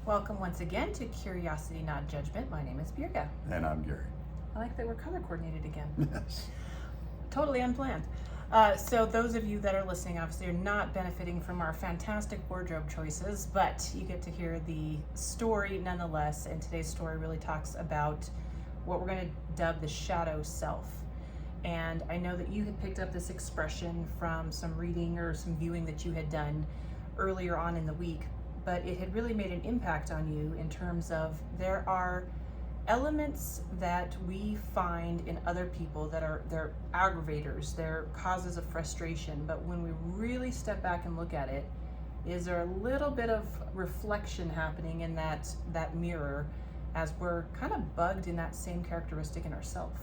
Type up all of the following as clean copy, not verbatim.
Welcome once again to Curiosity, Not Judgment. My name is Birga. And I'm Gary. I like that we're color coordinated again. Yes. Totally unplanned. So those of you that are listening, obviously, are not benefiting from our fantastic wardrobe choices, but you get to hear the story nonetheless. And today's story really talks about what we're going to dub the shadow self. And I know that you had picked up this expression from some reading or some viewing that you had done earlier on in the week, but it had really made an impact on you in terms of there are elements that we find in other people that are they're aggravators, they're causes of frustration, but when we really step back and look at it, is there a little bit of reflection happening in that mirror as we're kind of bugged in that same characteristic in ourselves?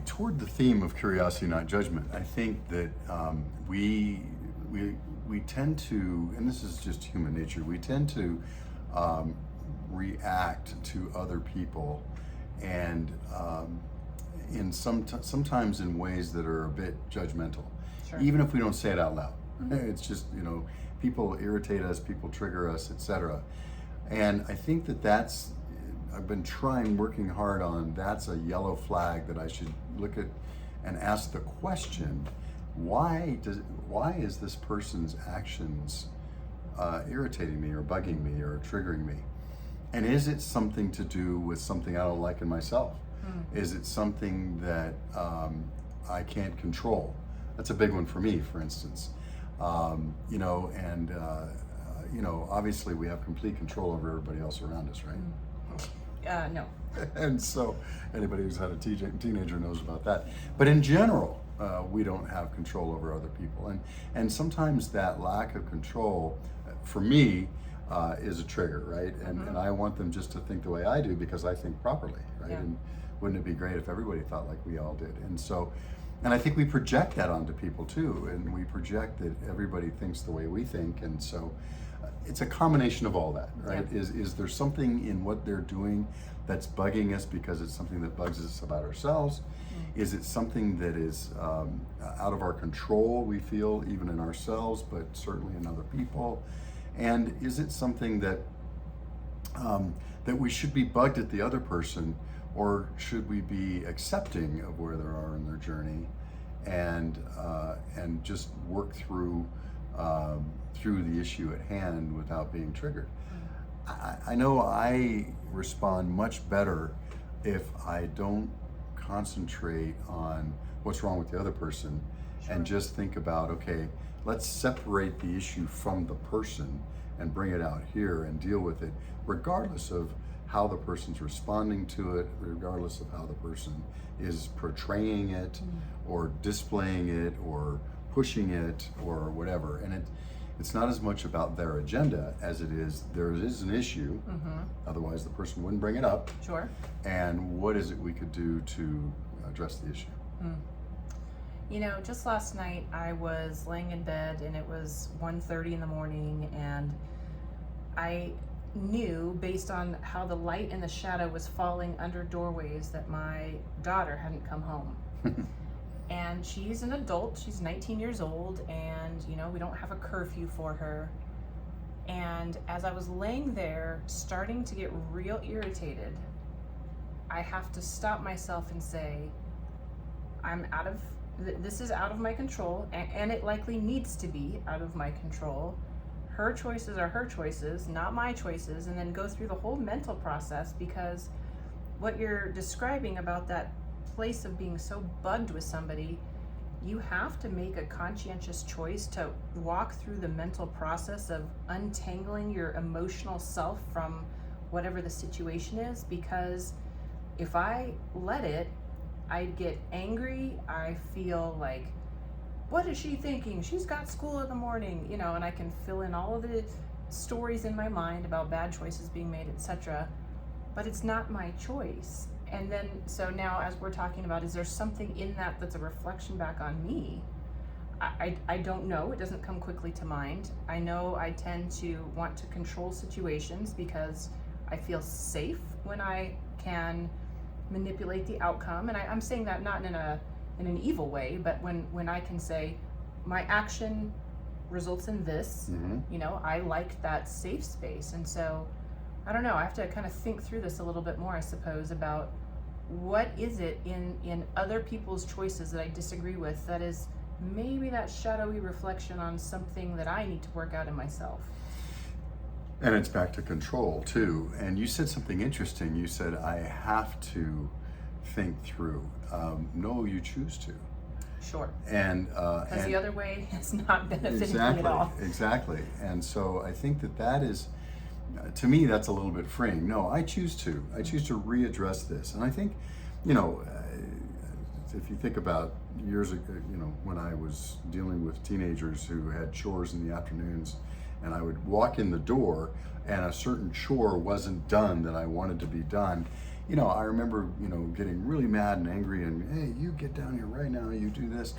Toward the theme of curiosity, not judgment, I think that we tend to, and this is just human nature, we tend to react to other people, and sometimes in ways that are a bit judgmental, Sure. even if we don't say it out loud. Mm-hmm. It's just, people irritate us, people trigger us, etc. And I think that's, I've been working hard on, that's a yellow flag that I should look at and ask the question, why is this person's actions irritating me or bugging me or triggering me? And is it something to do with something I don't like in myself? Is it something that I can't control? That's a big one for me, for instance. Obviously we have complete control over everybody else around us, right? No. And so anybody who's had a teenager knows about that. But in general, we don't have control over other people. And sometimes that lack of control, for me, is a trigger, right? And I want them just to think the way I do because I think properly, right? Yeah. And wouldn't it be great if everybody thought like we all did? And I think we project that onto people too, and we project that everybody thinks the way we think, and so it's a combination of all that, right? Yeah. Is there something in what they're doing that's bugging us because it's something that bugs us about ourselves? Is it something that is out of our control, we feel, even in ourselves, but certainly in other people? And is it something that that we should be bugged at the other person, or should we be accepting of where they are in their journey and just work through the issue at hand without being triggered? I know I respond much better if I don't concentrate on what's wrong with the other person. Sure. And just think about, okay, let's separate the issue from the person and bring it out here and deal with it, regardless of how the person's responding to it, regardless of how the person is portraying it or displaying it or pushing it or whatever. And it's not as much about their agenda as it is, there is an issue, otherwise the person wouldn't bring it up. Sure. And what is it we could do to address the issue? Just last night I was laying in bed and it was 1:30 in the morning, and I knew based on how the light and the shadow was falling under doorways that my daughter hadn't come home. And she's an adult, she's 19 years old, and we don't have a curfew for her. And as I was laying there starting to get real irritated, I have to stop myself and say, this is out of my control, and it likely needs to be out of my control. Her choices are her choices, not my choices, and then go through the whole mental process, because what you're describing about that place of being so bugged with somebody, you have to make a conscientious choice to walk through the mental process of untangling your emotional self from whatever the situation is, because if I let it, I'd get angry. I feel like, what is she thinking? She's got school in the morning, and I can fill in all of the stories in my mind about bad choices being made, etc. But it's not my choice. And then, so now as we're talking about, is there something in that that's a reflection back on me? I don't know. It doesn't come quickly to mind. I know I tend to want to control situations because I feel safe when I can manipulate the outcome. And I'm saying that not in an evil way, but when I can say my action results in this. You know, I like that safe space. And so, I don't know, I have to kind of think through this a little bit more, I suppose, about what is it in other people's choices that I disagree with that is maybe that shadowy reflection on something that I need to work out in myself. And it's back to control too. And you said something interesting. You said, I have to think through. No, you choose to. Sure. And because the other way is not benefiting exactly, me at all. Exactly. And so I think that is, to me, that's a little bit freeing. No, I choose to. I choose to readdress this. And I think, you know, if you think about years ago, you know, when I was dealing with teenagers who had chores in the afternoons, and I would walk in the door and a certain chore wasn't done that I wanted to be done, you know, I remember, you know, getting really mad and angry and, hey, you get down here right now, you do this.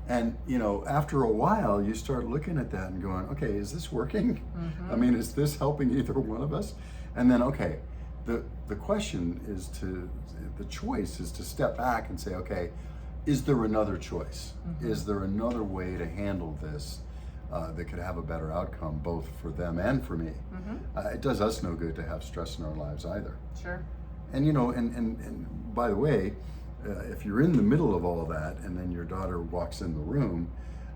And, you know, after a while, you start looking at that and going, okay, is this working? I mean, is this helping either one of us? And then, okay, the question is the choice is to step back and say, okay, is there another choice? Is there another way to handle this that could have a better outcome, both for them and for me? It does us no good to have stress in our lives either. Sure. And, you know, and by the way, if you're in the middle of all that and then your daughter walks in the room,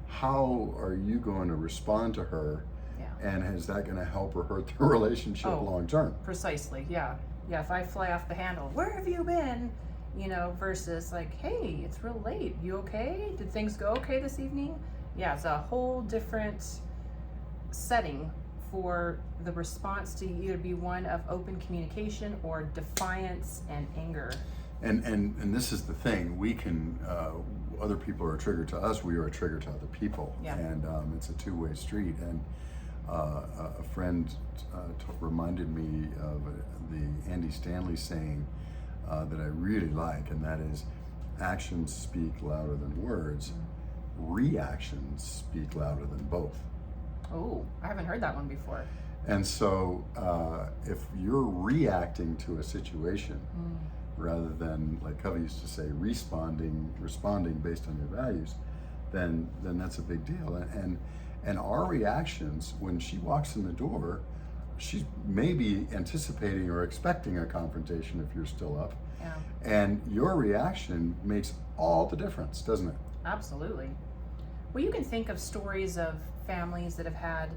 how are you going to respond to her? Yeah. And is that going to help or hurt the relationship long term? Precisely, yeah. Yeah, if I fly off the handle, where have you been? You know, versus like, hey, it's real late. You okay? Did things go okay this evening? Yeah, it's a whole different setting for the response to either be one of open communication or defiance and anger. And this is the thing, we can, other people are a trigger to us, we are a trigger to other people. Yeah. And it's a two-way street. And a friend reminded me of the Andy Stanley saying that I really like, and that is, actions speak louder than words, reactions speak louder than both. Oh, I haven't heard that one before. And so if you're reacting to a situation rather than, like Covey used to say, responding based on your values, then that's a big deal. And our reactions when she walks in the door, she's maybe anticipating or expecting a confrontation if you're still up. Yeah. And your reaction makes all the difference, doesn't it? Absolutely. Well, you can think of stories of families that have had,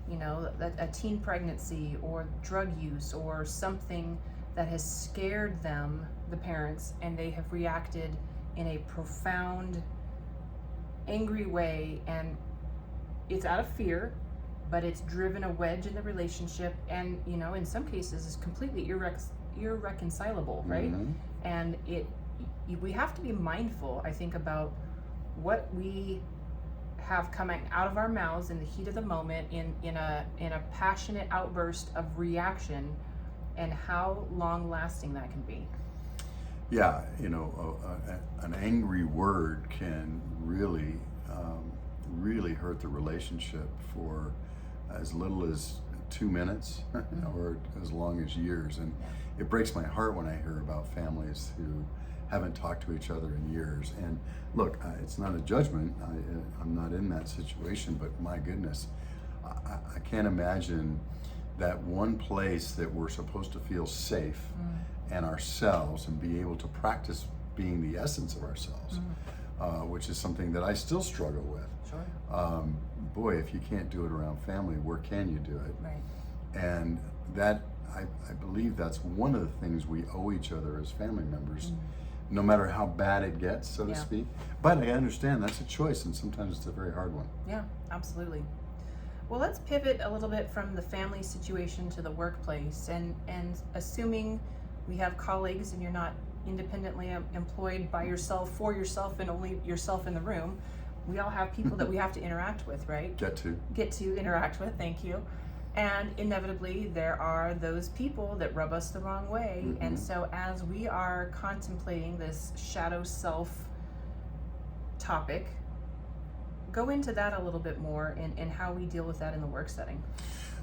you know, a teen pregnancy or drug use or something that has scared them, the parents, and they have reacted in a profound, angry way, and it's out of fear, but it's driven a wedge in the relationship, and, you know, in some cases is completely irreconcilable, right? And we have to be mindful, I think, about what we have coming out of our mouths in the heat of the moment, in a passionate outburst of reaction, and how long lasting that can be. Yeah, you know, an angry word can really hurt the relationship for as little as 2 minutes or as long as years. And it breaks my heart when I hear about families who haven't talked to each other in years. And look, it's not a judgment. I'm not in that situation, but my goodness, I can't imagine that one place that we're supposed to feel safe and ourselves and be able to practice being the essence of ourselves, which is something that I still struggle with. Sure. Boy, if you can't do it around family, where can you do it? Right. And that, I believe that's one of the things we owe each other as family members, no matter how bad it gets, so to speak. But I understand that's a choice, and sometimes it's a very hard one. Yeah, absolutely. Well, let's pivot a little bit from the family situation to the workplace, and assuming we have colleagues and you're not independently employed by yourself, for yourself, and only yourself in the room, we all have people that we have to interact with, right? Get to interact with, thank you. And inevitably, there are those people that rub us the wrong way. And so as we are contemplating this shadow self topic, go into that a little bit more and how we deal with that in the work setting.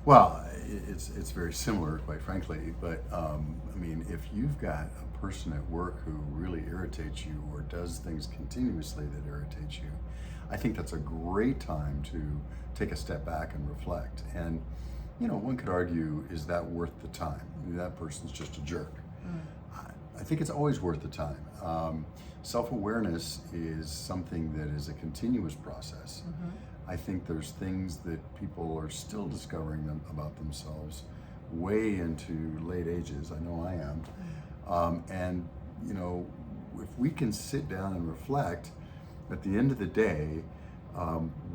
Well, it's very similar, quite frankly, but I mean, if you've got a person at work who really irritates you or does things continuously that irritates you, I think that's a great time to take a step back and reflect. And, one could argue, is that worth the time? That person's just a jerk. I think it's always worth the time. Self-awareness is something that is a continuous process. I think there's things that people are still discovering about themselves way into late ages. I know I am. And, if we can sit down and reflect, at the end of the day,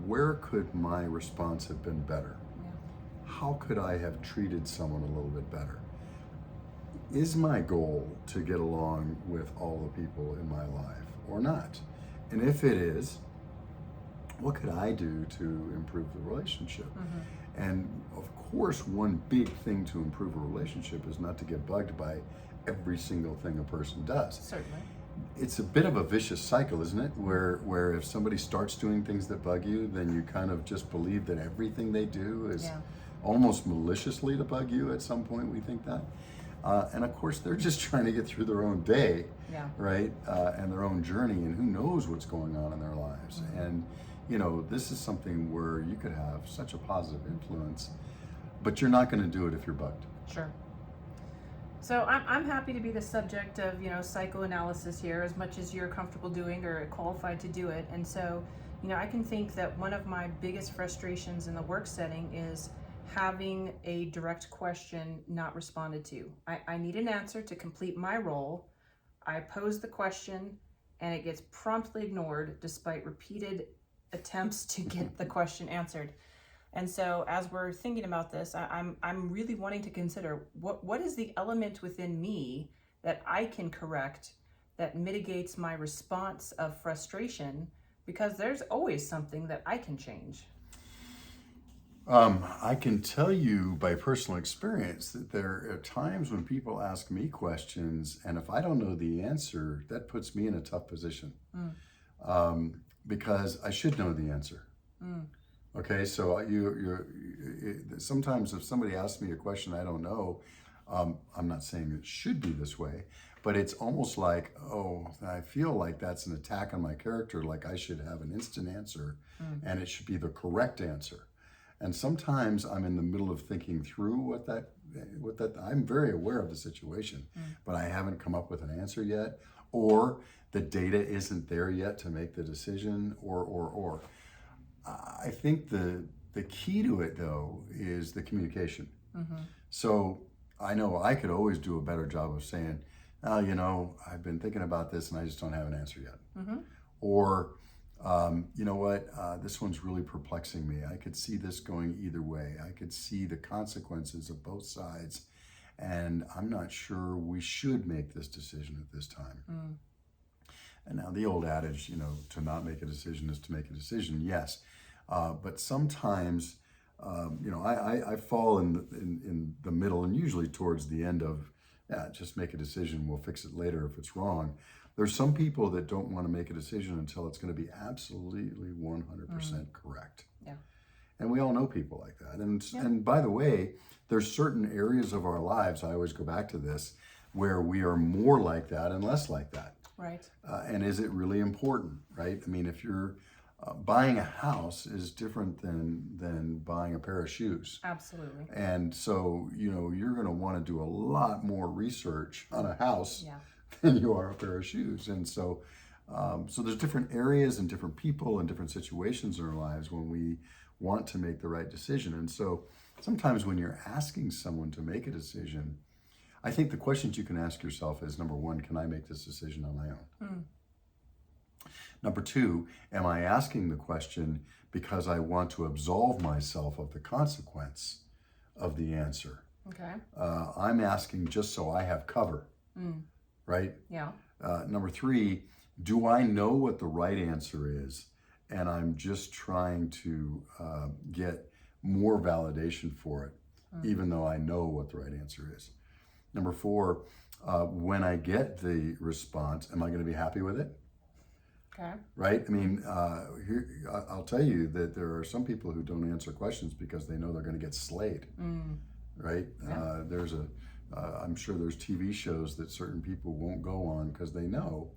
where could my response have been better? How could I have treated someone a little bit better? Is my goal to get along with all the people in my life or not? And if it is, what could I do to improve the relationship? And of course, one big thing to improve a relationship is not to get bugged by every single thing a person does. Certainly. It's a bit of a vicious cycle, isn't it? Where if somebody starts doing things that bug you, then you kind of just believe that everything they do is almost maliciously to bug you. At some point, we think that. And of course, they're just trying to get through their own day, right? And their own journey, and who knows what's going on in their lives. And, this is something where you could have such a positive influence, but you're not going to do it if you're bugged. Sure. So I'm happy to be the subject of, psychoanalysis here, as much as you're comfortable doing or qualified to do it. And so, I can think that one of my biggest frustrations in the work setting is having a direct question not responded to. I need an answer to complete my role. I pose the question and it gets promptly ignored despite repeated attempts to get the question answered. And so as we're thinking about this, I'm really wanting to consider what is the element within me that I can correct that mitigates my response of frustration, because there's always something that I can change. I can tell you by personal experience that there are times when people ask me questions, and if I don't know the answer, that puts me in a tough position, because I should know the answer. Okay, so sometimes if somebody asks me a question I don't know, I'm not saying it should be this way, but it's almost like, I feel like that's an attack on my character, like I should have an instant answer, and it should be the correct answer. And sometimes I'm in the middle of thinking through what that I'm very aware of the situation, but I haven't come up with an answer yet, or the data isn't there yet to make the decision, or. I think the key to it, though, is the communication. So I know I could always do a better job of saying, I've been thinking about this and I just don't have an answer yet. Or, this one's really perplexing me. I could see this going either way. I could see the consequences of both sides, and I'm not sure we should make this decision at this time. And now the old adage, to not make a decision is to make a decision, yes. But sometimes, I fall in the middle, and usually towards the end of, just make a decision, we'll fix it later if it's wrong. There's some people that don't want to make a decision until it's going to be absolutely 100% correct. Yeah. And we all know people like that. And by the way, there's certain areas of our lives, I always go back to this, where we are more like that and less like that. Right. And is it really important, right? I mean, if you're buying a house is different than buying a pair of shoes. Absolutely. And so, you're going to want to do a lot more research on a house than you are a pair of shoes. And so there's different areas and different people and different situations in our lives when we want to make the right decision. And so sometimes when you're asking someone to make a decision, I think the questions you can ask yourself is, number one, can I make this decision on my own? Number two, am I asking the question because I want to absolve myself of the consequence of the answer? Okay. I'm asking just so I have cover, right? Yeah. Number three, do I know what the right answer is, and I'm just trying to get more validation for it, even though I know what the right answer is? Number four, when I get the response, am I going to be happy with it? Okay. Right? I mean, I'll tell you that there are some people who don't answer questions because they know they're going to get slayed. Right? Yeah. I'm sure there's TV shows that certain people won't go on because they know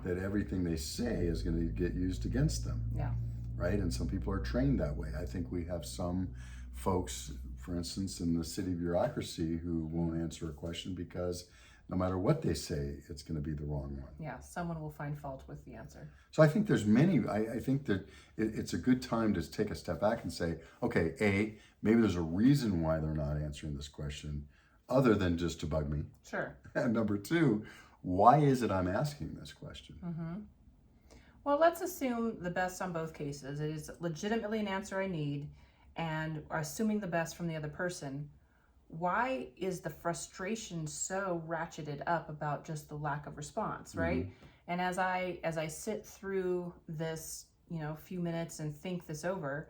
that everything they say is going to get used against them. Yeah. right? And some people are trained that way. I think we have some folks, for instance, in the city bureaucracy who won't answer a question because no matter what they say, it's going to be the wrong one. Yeah, someone will find fault with the answer. So I think there's many, I think that it's a good time to take a step back and say, okay, A, maybe there's a reason why they're not answering this question other than just to bug me. Sure. And number two, why is it I'm asking this question? Mm-hmm. Well, let's assume the best on both cases. It is legitimately an answer I need, and assuming the best from the other person. Why is the frustration so ratcheted up about just the lack of response, right? Mm-hmm. And as I sit through this, few minutes and think this over,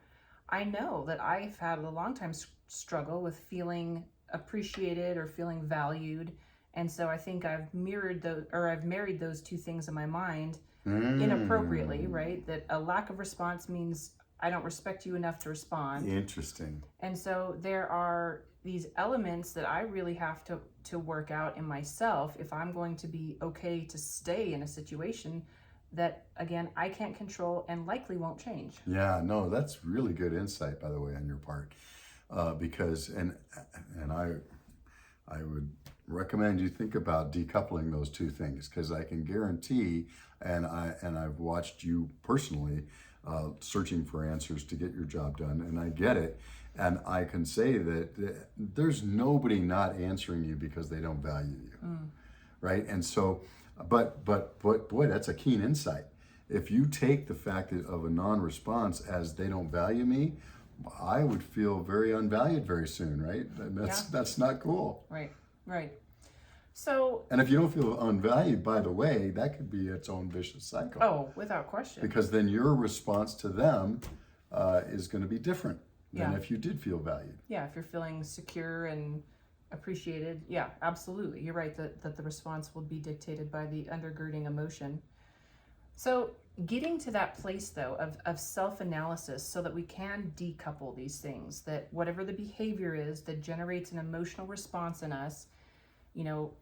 I know that I've had a long time struggle with feeling appreciated or feeling valued, and so I think I've married those two things in my mind inappropriately, right? That a lack of response means I don't respect you enough to respond. Interesting. And so there are these elements that I really have to work out in myself if I'm going to be okay to stay in a situation that, again, I can't control and likely won't change. Yeah, no, that's really good insight, by the way, on your part, because and I would recommend you think about decoupling those two things, because I can guarantee, and I've watched you personally searching for answers to get your job done, and I get it. And I can say that there's nobody not answering you because they don't value you, right? And so, but boy, that's a keen insight. If you take the fact of a non-response as they don't value me, I would feel very unvalued very soon, right? And that's not cool. Right. So, and if you don't feel unvalued, by the way, that could be its own vicious cycle. Oh, without question. Because then your response to them is going to be different than if you did feel valued. Yeah, if you're feeling secure and appreciated, yeah, absolutely. You're right that the response will be dictated by the undergirding emotion. So getting to that place, though, of self-analysis so that we can decouple these things, that whatever the behavior is that generates an emotional response in us,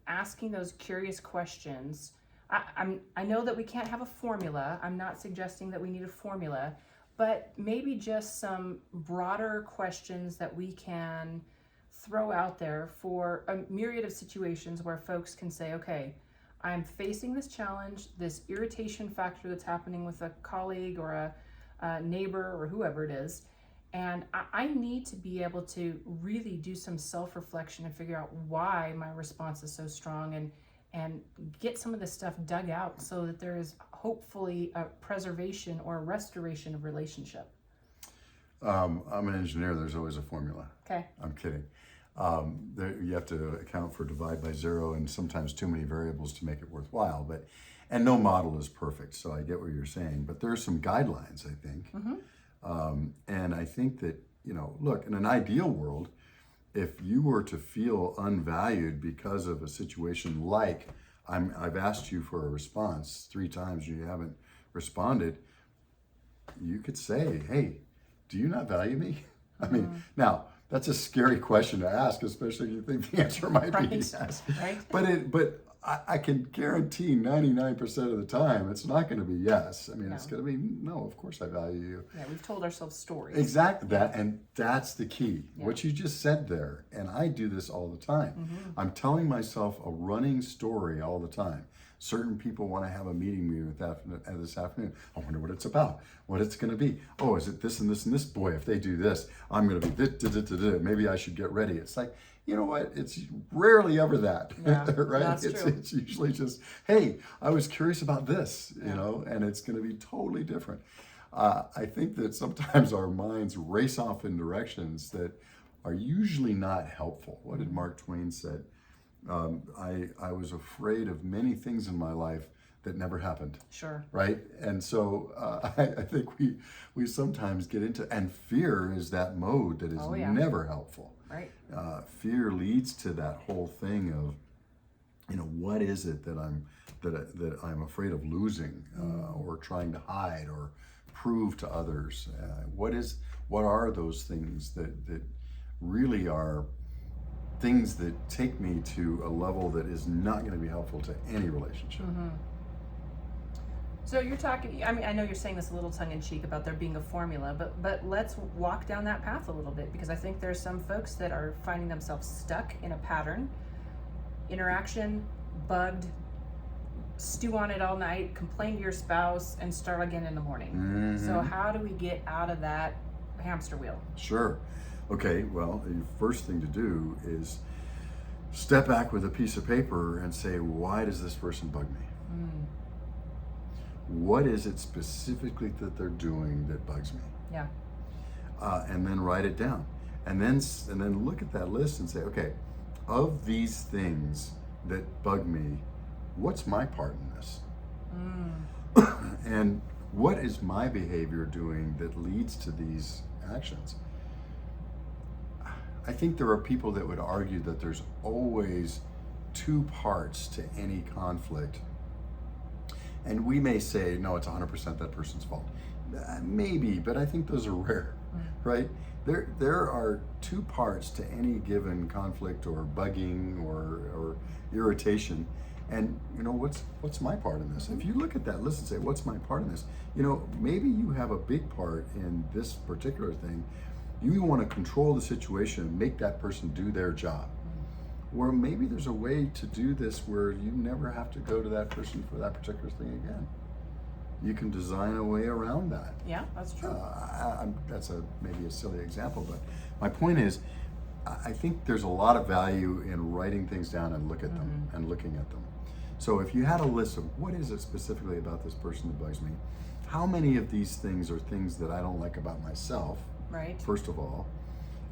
asking those curious questions. I know that we can't have a formula. I'm not suggesting that we need a formula, but maybe just some broader questions that we can throw out there for a myriad of situations where folks can say, okay, I'm facing this challenge, this irritation factor that's happening with a colleague or a neighbor or whoever it is, and I need to be able to really do some self-reflection and figure out why my response is so strong, and get some of this stuff dug out so that there is hopefully a preservation or a restoration of relationship. I'm an engineer. There's always a formula. Okay. I'm kidding. You have to account for divide by zero and sometimes too many variables to make it worthwhile. And no model is perfect, so I get what you're saying. But there are some guidelines, I think. Mm-hmm. And I think that, look, in an ideal world, if you were to feel unvalued because of a situation like I've asked you for a response 3 times and you haven't responded, you could say, hey, do you not value me? I mean, now that's a scary question to ask, especially if you think the answer might be yes. Right. But I can guarantee 99% of the time it's not going to be yes. I mean, It's going to be no. Of course, I value you. Yeah, we've told ourselves stories. Exactly and that's the key. Yeah. What you just said there, and I do this all the time. Mm-hmm. I'm telling myself a running story all the time. Certain people want to have a meeting with this afternoon. I wonder what it's about, what it's going to be. Oh, is it this and this and this? Boy, if they do this, I'm going to be this. Maybe I should get ready. It's like, you know what? It's rarely ever that, right? That's true. It's usually just, hey, I was curious about this, and it's going to be totally different. I think that sometimes our minds race off in directions that are usually not helpful. What did Mark Twain said? I was afraid of many things in my life that never happened. Sure. Right? And so I think we sometimes get into, and fear is that mode that is never helpful. Right. Fear leads to that whole thing of, what is it that I'm afraid of losing, or trying to hide or prove to others? What are those things that really are things that take me to a level that is not going to be helpful to any relationship? Mm-hmm. So you're talking, I mean, I know you're saying this a little tongue in cheek about there being a formula, but let's walk down that path a little bit, because I think there's some folks that are finding themselves stuck in a pattern, interaction, bugged, stew on it all night, complain to your spouse, and start again in the morning. So how do we get out of that hamster wheel? Sure. Okay, well, the first thing to do is step back with a piece of paper and say, why does this person bug me? What is it specifically that they're doing that bugs me? Yeah. And then write it down. And then look at that list and say, okay, of these things that bug me, what's my part in this? And what is my behavior doing that leads to these actions? I think there are people that would argue that there's always two parts to any conflict. And we may say, no, it's 100% that person's fault. Maybe, but I think those are rare, right? There are two parts to any given conflict or bugging or irritation. And what's my part in this? If you look at that list and say, what's my part in this? Maybe you have a big part in this particular thing. You want to control the situation and make that person do their job. Or maybe there's a way to do this where you never have to go to that person for that particular thing again. You can design a way around that. Yeah, that's true. That's maybe a silly example, but my point is, I think there's a lot of value in writing things down and looking at them. So if you had a list of what is it specifically about this person that bugs me, how many of these things are things that I don't like about myself, right? First of all,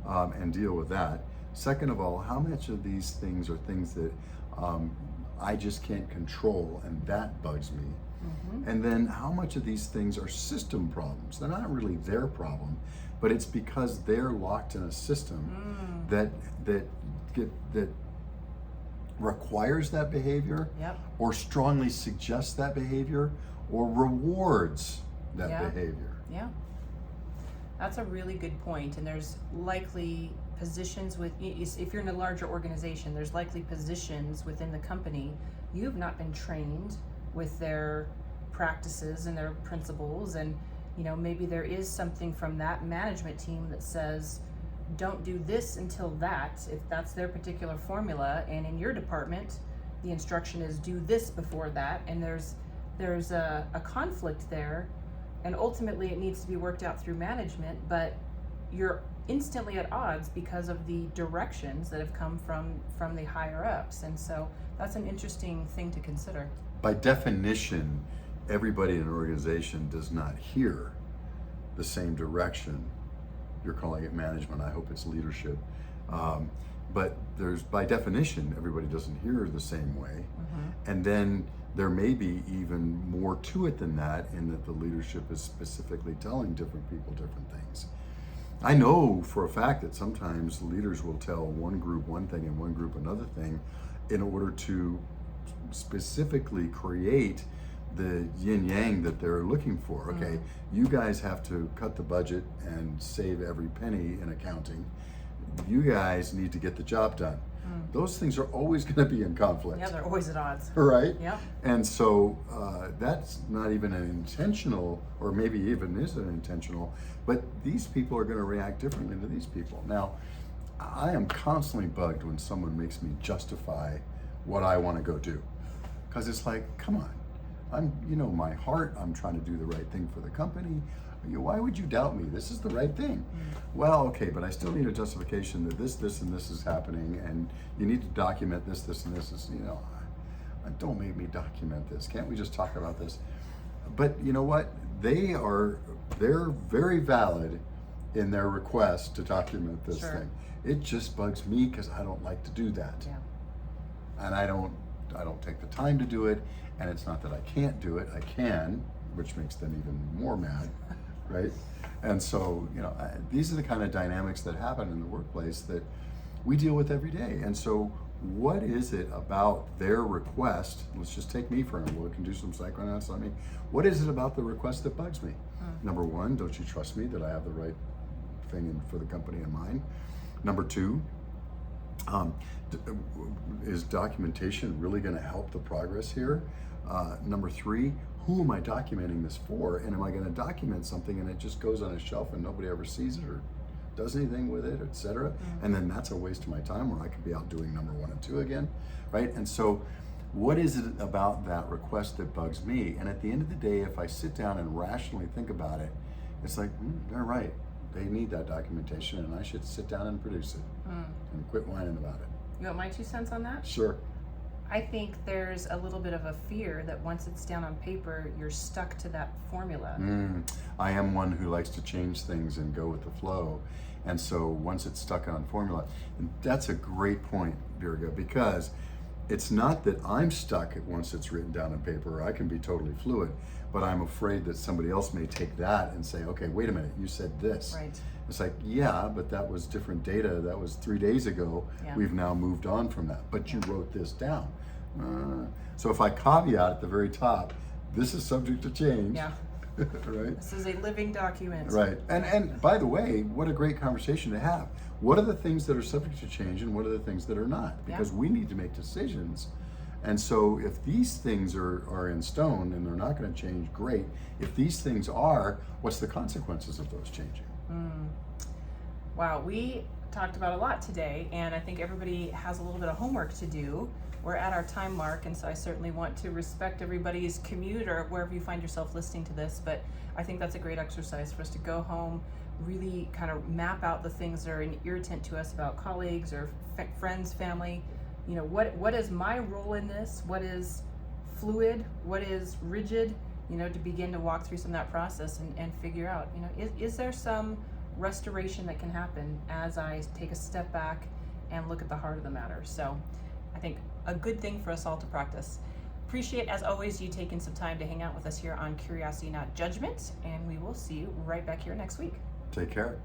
and deal with that. Second of all, how much of these things are things that I just can't control and that bugs me? And then how much of these things are system problems? They're not really their problem, but it's because they're locked in a system that requires that behavior, or strongly suggests that behavior, or rewards that behavior. Yeah, that's a really good point. And there's likely positions if you're in a larger organization, there's likely positions within the company you have not been trained with their practices and their principles, and maybe there is something from that management team that says don't do this until that, if that's their particular formula, and in your department the instruction is do this before that, and there's a conflict there, and ultimately it needs to be worked out through management, but you're instantly at odds because of the directions that have come from the higher ups. And so that's an interesting thing to consider. By definition, everybody in an organization does not hear the same direction. You're calling it management, I hope it's leadership. But by definition, everybody doesn't hear the same way. And then there may be even more to it than that, in that the leadership is specifically telling different people different things. I know for a fact that sometimes leaders will tell one group one thing and one group another thing in order to specifically create the yin yang that they're looking for. Okay, you guys have to cut the budget and save every penny in accounting. You guys need to get the job done. Those things are always going to be in conflict. Yeah, they're always at odds. Right? Yeah. And so that's not even an intentional, or maybe even is an intentional, but these people are going to react differently to these people. Now, I am constantly bugged when someone makes me justify what I want to go do. Because it's like, come on, my heart, I'm trying to do the right thing for the company. Why would you doubt me? This is the right thing. Well, okay, but I still need a justification that this, and this is happening, and you need to document this, and this is, don't make me document this. Can't we just talk about this? But you know what? They're very valid in their request to document this thing. It just bugs me because I don't like to do that. Yeah. And I don't take the time to do it, and it's not that I can't do it, I can, which makes them even more mad, right? And so, these are the kind of dynamics that happen in the workplace that we deal with every day. And so what is it about their request? Let's just take me for a minute. We can do some psychoanalysis on me. What is it about the request that bugs me? Number one, don't you trust me that I have the right thing for the company in mind? Number two, is documentation really going to help the progress here? Number three, who am I documenting this for? And am I going to document something and it just goes on a shelf and nobody ever sees it or does anything with it, etc.? And then that's a waste of my time where I could be out doing number 1 and 2 again, right? And so what is it about that request that bugs me? And at the end of the day, if I sit down and rationally think about it, it's like, they're right. They need that documentation and I should sit down and produce it and quit whining about it. You want my 2 cents on that? Sure. I think there's a little bit of a fear that once it's down on paper, you're stuck to that formula. I am one who likes to change things and go with the flow. And so once it's stuck on formula, and that's a great point, Birga, because it's not that I'm stuck once it's written down on paper. I can be totally fluid, but I'm afraid that somebody else may take that and say, okay, wait a minute, you said this. Right. It's like, yeah, but that was different data. That was 3 days ago. Yeah. We've now moved on from that, but you wrote this down. So if I caveat at the very top, this is subject to change. Yeah. Right? This is a living document. Right. And by the way, what a great conversation to have. What are the things that are subject to change and what are the things that are not? Because we need to make decisions. And so if these things are in stone and they're not going to change, great. If these things are, what's the consequences of those changing? Wow, we talked about a lot today, and I think everybody has a little bit of homework to do. We're at our time mark, and so I certainly want to respect everybody's commute or wherever you find yourself listening to this, but I think that's a great exercise for us to go home, really kind of map out the things that are an irritant to us about colleagues or friends, family. You know, what is my role in this? What is fluid? What is rigid? You know, to begin to walk through some of that process and figure out, you know, is there some restoration that can happen as I take a step back and look at the heart of the matter? So I think a good thing for us all to practice. Appreciate, as always, you taking some time to hang out with us here on Curiosity Not Judgment, and we will see you right back here next week. Take care.